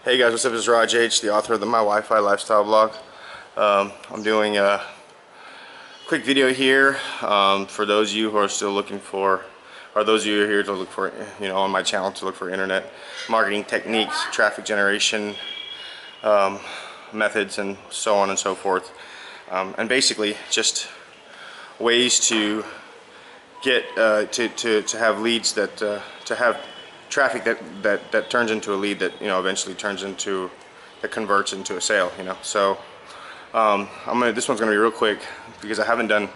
Hey guys, what's up? This is Raj H, the author of the My Wi-Fi Lifestyle blog. I'm doing a quick video here for those of you who are still looking for, or those of you who are here to look for, on my channel to look for internet marketing techniques, traffic generation methods, and so on and so forth. And basically just ways to get to have leads to have traffic that turns into a lead that eventually that converts into a sale. So this one's gonna be real quick because I haven't done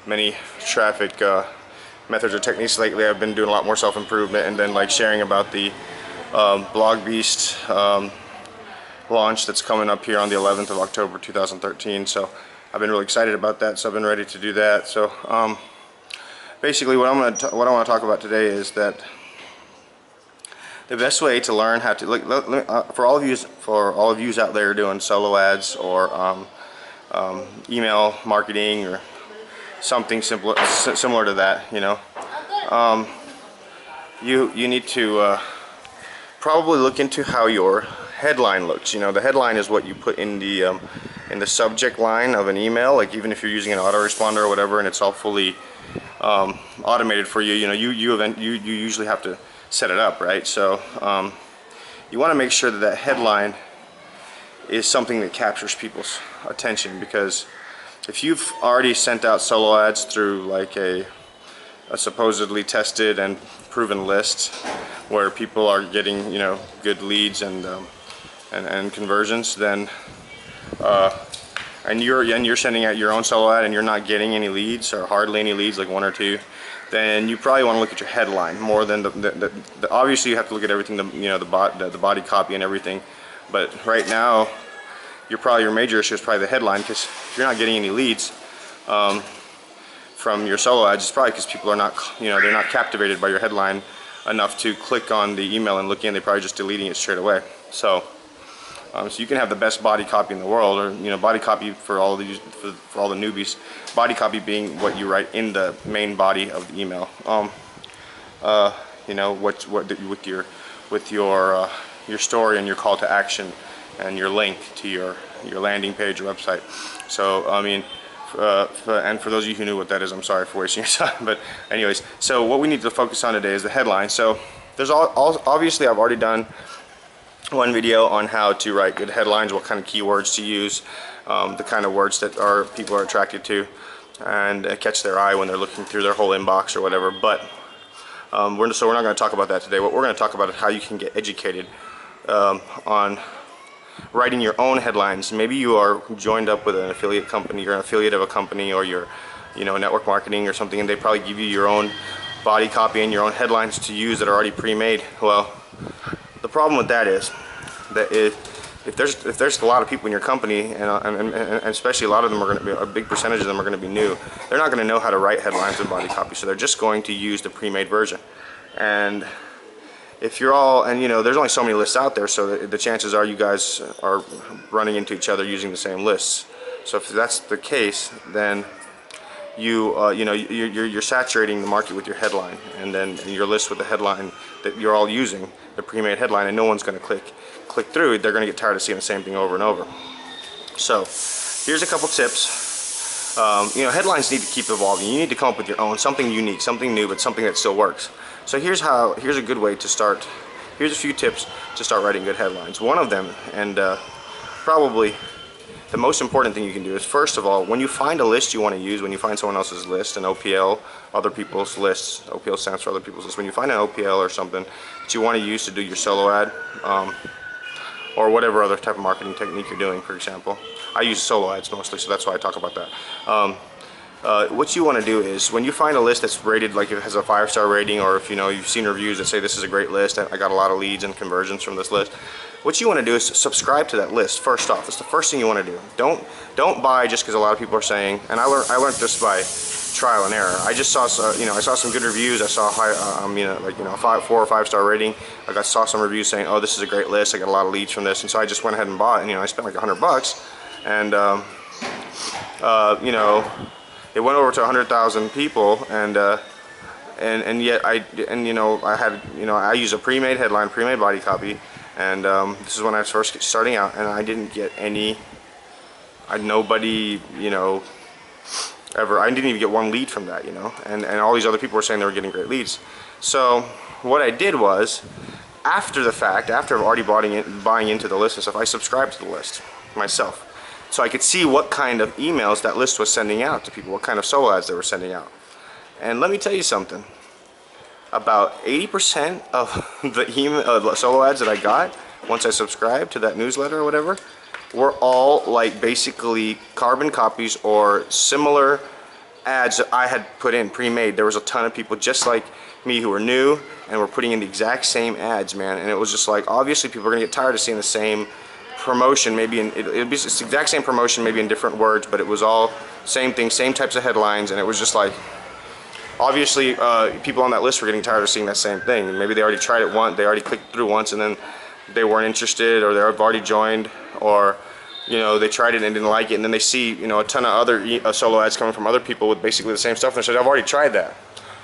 many traffic methods or techniques lately. I've been doing a lot more self-improvement and then like sharing about the Blog Beast launch that's coming up here on the 11th of October 2013. So I've been really excited about that, so I've been ready to do that. So basically what I want to talk about today is that the best way to learn how to for all of you out there doing solo ads or email marketing or something similar to that, you need to probably look into how your headline looks. The headline is what you put in the subject line of an email. Like even if you're using an autoresponder or whatever, and it's all fully automated for you, you usually have to set it up, right? So you want to make sure that headline is something that captures people's attention, because if you've already sent out solo ads through like a supposedly tested and proven list where people are getting good leads and conversions, then and you're sending out your own solo ad and you're not getting any leads or hardly any leads, like one or two, then you probably want to look at your headline more than obviously you have to look at everything, the body copy and everything, but right now your major issue is probably the headline, because if you're not getting any leads from your solo ads, it's probably because people are not they're not captivated by your headline enough to click on the email and look in. They're probably just deleting it straight away. So so you can have the best body copy in the world, or body copy for all these for all the newbies. Body copy being what you write in the main body of the email. With your story and your call to action and your link to your landing page or website. So I mean, and for those of you who knew what that is, I'm sorry for wasting your time. But anyways, so what we need to focus on today is the headline. So there's obviously I've already done one video on how to write good headlines, what kind of keywords to use, the kind of words that people are attracted to and catch their eye when they're looking through their whole inbox or whatever. But we're not going to talk about that today. What we're going to talk about is how you can get educated on writing your own headlines. Maybe you are joined up with an affiliate company, you're an affiliate of a company, or you're network marketing or something, and they probably give you your own body copy and your own headlines to use that are already pre-made. Well, the problem with that is that if there's a lot of people in your company, and especially a lot of them are going to be, a big percentage of them are going to be new, they're not going to know how to write headlines and body copy, so they're just going to use the pre-made version. And if you're all, and there's only so many lists out there, so the chances are you guys are running into each other using the same lists. So if that's the case, then you're saturating the market with your headline, and then your list with the headline that you're all using, the pre-made headline, and no one's going to click through. They're going to get tired of seeing the same thing over and over. So here's a couple tips. Headlines need to keep evolving. You need to come up with your own, something unique, something new, but something that still works. So here's a good way to start. Here's a few tips to start writing good headlines. One of them, and probably the most important thing you can do, is first of all, when you find a list you want to use, when you find someone else's list, an OPL, other people's lists, OPL stands for other people's lists, when you find an OPL or something that you want to use to do your solo ad, or whatever other type of marketing technique you're doing, for example. I use solo ads mostly, so that's why I talk about that. What you want to do is, when you find a list that's rated, like it has a 5-star rating, or if you've seen reviews that say this is a great list, I got a lot of leads and conversions from this list, what you want to do is subscribe to that list first off. That's the first thing you want to do. Don't buy just because a lot of people are saying, and I learned this by trial and error. I just saw I saw some good reviews. I saw high, 4 or 5-star rating. I saw some reviews saying, oh, this is a great list, I got a lot of leads from this, and so I just went ahead and bought, and I spent like $100, and it went over to 100,000 people, and yet I use a pre-made headline, pre-made body copy, And this is when I was first starting out, and I didn't get nobody, you know, ever. I didn't even get one lead from that, you know, and all these other people were saying they were getting great leads. So what I did was, after the fact, after I've already buying into the list and stuff, I subscribed to the list myself, so I could see what kind of emails that list was sending out to people, what kind of solo ads they were sending out. And let me tell you something, about 80% of the email solo ads that I got once I subscribed to that newsletter or whatever were all like basically carbon copies or similar ads that I had put in pre-made. There was a ton of people just like me who were new and were putting in the exact same ads, man, and it was just like, obviously people are gonna get tired of seeing the same promotion, maybe it'd be the exact same promotion, maybe in different words, but it was all same thing, same types of headlines, and it was just like, obviously people on that list were getting tired of seeing that same thing. Maybe they already tried it once, they already clicked through once, and then they weren't interested, or they've already joined, or you know, they tried it and didn't like it, and then they see, you know, a ton of other solo ads coming from other people with basically the same stuff, and they said, I've already tried that,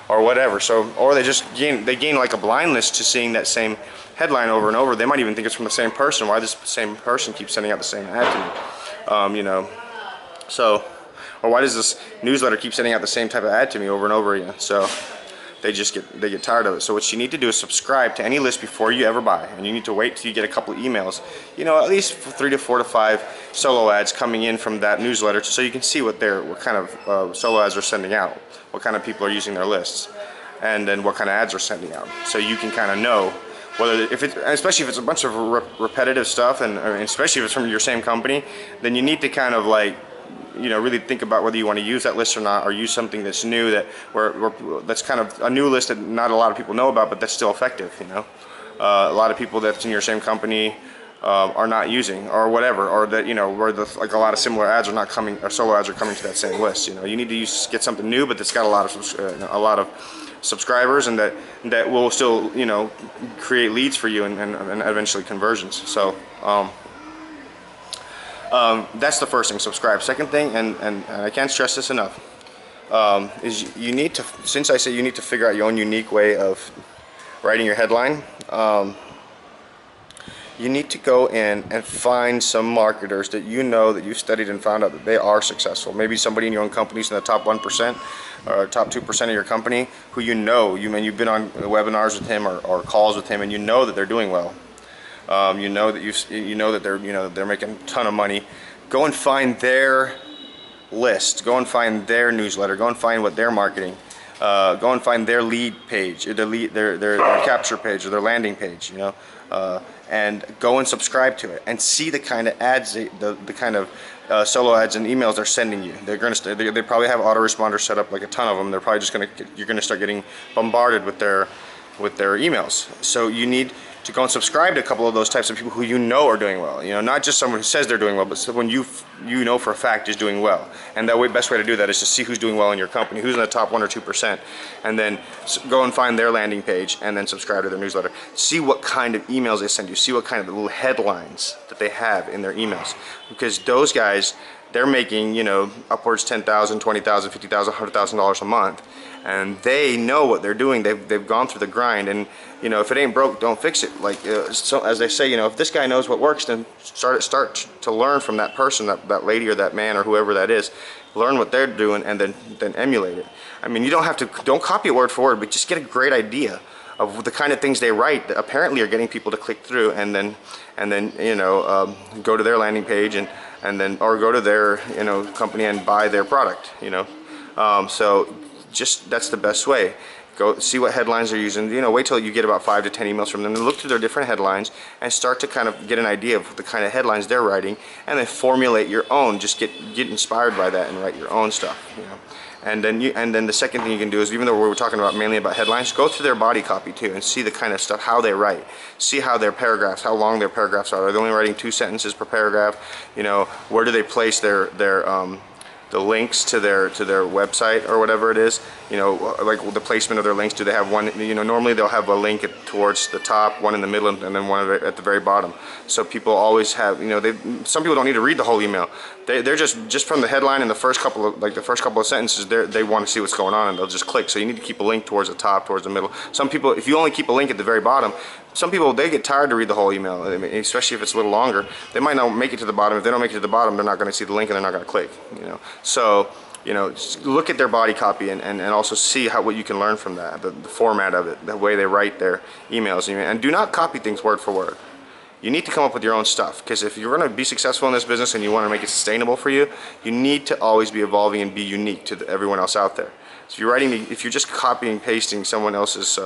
or whatever. So, or they just gain like a blindness to seeing that same headline over and over. They might even think it's from the same person. Why this same person keeps sending out the same ad to me? You know, so, or why does this newsletter keep sending out the same type of ad to me over and over again? So they get tired of it. So what you need to do is subscribe to any list before you ever buy, and you need to wait till you get a couple of emails, you know, at least 3 to 4 to 5 solo ads coming in from that newsletter, so you can see what kind of solo ads are sending out, what kind of people are using their lists, and then what kind of ads are sending out, so you can kind of know whether, especially if it's a bunch of repetitive stuff, and especially if it's from your same company, then you need to kind of like, you know, really think about whether you want to use that list or not, or use something that's new, that's kind of a new list that not a lot of people know about, but that's still effective, you know. A lot of people that's in your same company are not using, or whatever, or that, you know, where like a lot of similar ads are not coming, or solo ads are coming to that same list. You know, you need to get something new, but that's got a lot of subscribers, and that will still, you know, create leads for you and eventually conversions. So that's the first thing, subscribe. Second thing, and I can't stress this enough, is you need to, since I say you need to figure out your own unique way of writing your headline, you need to go in and find some marketers that you know, that you've studied and found out that they are successful. Maybe somebody in your own company's in the top 1% or top 2% of your company who you know, you've been on webinars with him or calls with him, and you know that they're doing well. You know that they're making a ton of money. Go and find their list. Go and find their newsletter. Go and find what they're marketing. Go and find their lead page, or their capture page, or their landing page. You know, and go and subscribe to it and see the kind of ads, the kind of solo ads and emails they're sending you. They probably have autoresponders set up, like a ton of them. They're probably just you're gonna start getting bombarded with their emails. So you need to go and subscribe to a couple of those types of people who you know are doing well. You know, not just someone who says they're doing well, but someone you know for a fact is doing well. And the best way to do that is to see who's doing well in your company, who's in the top 1 or 2%, and then go and find their landing page and then subscribe to their newsletter. See what kind of emails they send you. See what kind of little headlines that they have in their emails, because those guys, they're making, you know, upwards $10,000, $20,000, $50,000, $100,000 a month, and they know what they're doing. They've gone through the grind, and you know, if it ain't broke, don't fix it. Like so, as they say, you know, if this guy knows what works, then start to learn from that person, that lady or that man or whoever that is. Learn what they're doing, and then emulate it. I mean, you don't copy it word for word, but just get a great idea of the kind of things they write that apparently are getting people to click through, and then you know, go to their landing page and then or go to their, you know, company and buy their product. You know, so just that's the best way. Go see what headlines they're using. You know, wait till you get about 5 to 10 emails from them, and look through their different headlines and start to kind of get an idea of the kind of headlines they're writing, and then formulate your own. Just get inspired by that and write your own stuff. You know, and then the second thing you can do is, even though we're talking about mainly about headlines, go through their body copy too and see the kind of stuff, how they write. See how their paragraphs, how long their paragraphs are. Are they only writing 2 sentences per paragraph? You know, where do they place the links to their website or whatever it is, you know, like the placement of their links. Do they have one, you know, normally they'll have a link towards the top, one in the middle, and then one at the very bottom. So people always have, you know, some people don't need to read the whole email. They're just from the headline and the first couple of sentences, they want to see what's going on, and they'll just click. So you need to keep a link towards the top, towards the middle. Some people, if you only keep a link at the very bottom, some people, they get tired to read the whole email, I mean, especially if it's a little longer. They might not make it to the bottom. If they don't make it to the bottom, they're not going to see the link and they're not going to click. So just look at their body copy and also see what you can learn from that, the format of it, the way they write their emails, and do not copy things word for word. You need to come up with your own stuff, because if you're going to be successful in this business and you want to make it sustainable for you, you need to always be evolving and be unique to everyone else out there. So if you're just copying and pasting someone else's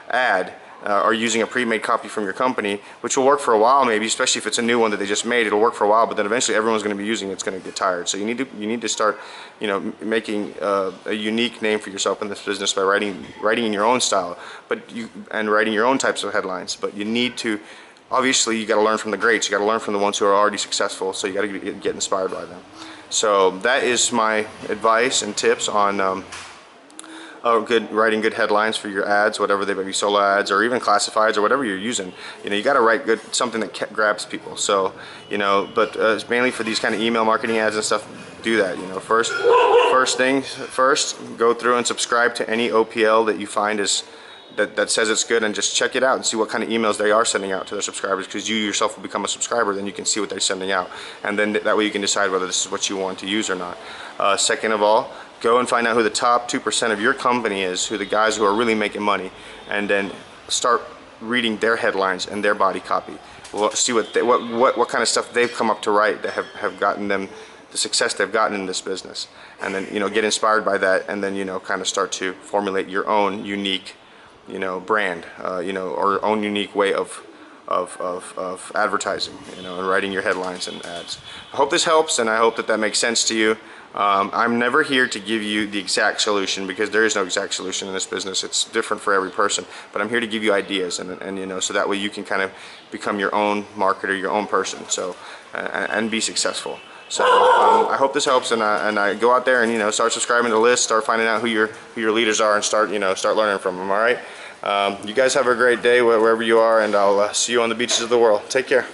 ad, or using a pre-made copy from your company, which will work for a while maybe, especially if it's a new one that they just made, it'll work for a while, but then eventually everyone's going to be using it, it's going to get tired. So you need to start, making a unique name for yourself in this business by writing in your own style, and writing your own types of headlines. But you need to, obviously, you got to learn from the greats. You got to learn from the ones who are already successful. So you got to get inspired by them. So that is my advice and tips on writing good headlines for your ads, whatever they may be, solo ads or even classifieds or whatever you're using. You got to write something that grabs people. So but it's mainly for these kind of email marketing ads and stuff. Do that. First things first, go through and subscribe to any OPL that you find that says it's good, and just check it out and see what kind of emails they are sending out to their subscribers, because you yourself will become a subscriber. Then you can see what they're sending out, and then that way you can decide whether this is what you want to use or not. Second of all, go and find out who the top 2% of your company is, who the guys who are really making money, and then start reading their headlines and their body copy. We'll see what kind of stuff they've come up to write that have gotten them the success they've gotten in this business, and then get inspired by that, and then kind of start to formulate your own unique brand, or own unique way of advertising, and writing your headlines and ads. I hope this helps, and I hope that makes sense to you. I'm never here to give you the exact solution, because there is no exact solution in this business. It's different for every person, but I'm here to give you ideas, and so that way you can kind of become your own marketer, your own person, so and be successful. So I hope this helps, and I go out there and start subscribing to the list, start finding out who your leaders are, and start learning from them. All right, you guys have a great day wherever you are, and I'll see you on the beaches of the world. Take care.